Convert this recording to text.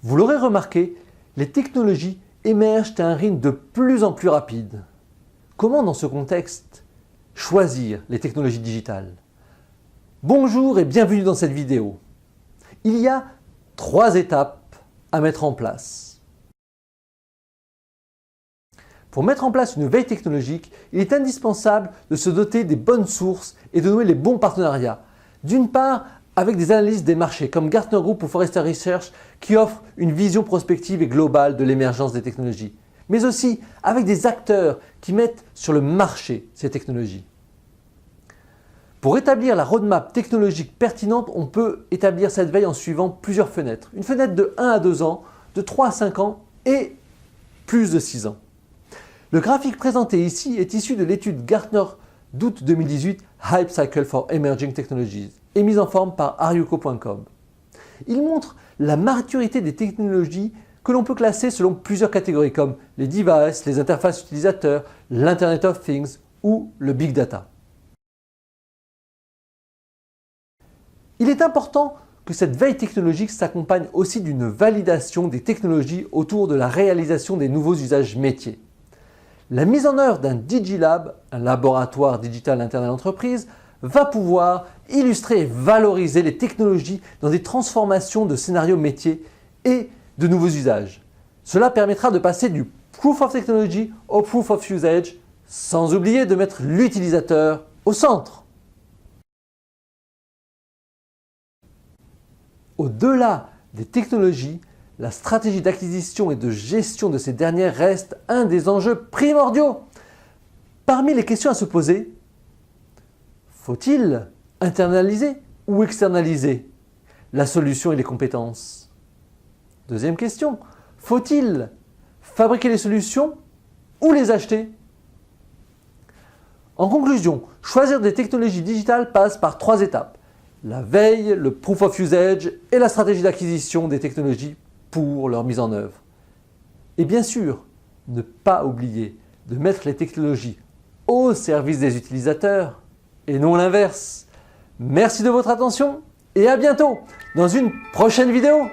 Vous l'aurez remarqué, les technologies émergent à un rythme de plus en plus rapide. Comment dans ce contexte choisir les technologies digitales? Bonjour et bienvenue dans cette vidéo. Il y a 3 étapes à mettre en place. Pour mettre en place une veille technologique, il est indispensable de se doter des bonnes sources et de nouer les bons partenariats. D'une part, avec des analystes des marchés comme Gartner Group ou Forrester Research qui offrent une vision prospective et globale de l'émergence des technologies, mais aussi avec des acteurs qui mettent sur le marché ces technologies. Pour établir la roadmap technologique pertinente, on peut établir cette veille en suivant plusieurs fenêtres. Une fenêtre de 1 à 2 ans, de 3 à 5 ans et plus de 6 ans. Le graphique présenté ici est issu de l'étude Gartner d'août 2018 Hype Cycle for Emerging Technologies et mise en forme par Aryuko.com. Il montre la maturité des technologies que l'on peut classer selon plusieurs catégories comme les devices, les interfaces utilisateurs, l'Internet of Things ou le Big Data. Il est important que cette veille technologique s'accompagne aussi d'une validation des technologies autour de la réalisation des nouveaux usages métiers. La mise en œuvre d'un DigiLab, un laboratoire digital interne à l'entreprise, va pouvoir illustrer et valoriser les technologies dans des transformations de scénarios métiers et de nouveaux usages. Cela permettra de passer du Proof of Technology au Proof of Usage, sans oublier de mettre l'utilisateur au centre. Au-delà des technologies, la stratégie d'acquisition et de gestion de ces dernières reste un des enjeux primordiaux. Parmi les questions à se poser, faut-il internaliser ou externaliser la solution et les compétences? Deuxième question, faut-il fabriquer les solutions ou les acheter? En conclusion, choisir des technologies digitales passe par 3 étapes. La veille, le Proof of Usage et la stratégie d'acquisition des technologies pour leur mise en œuvre. Et bien sûr, ne pas oublier de mettre les technologies au service des utilisateurs et non l'inverse. Merci de votre attention et à bientôt dans une prochaine vidéo.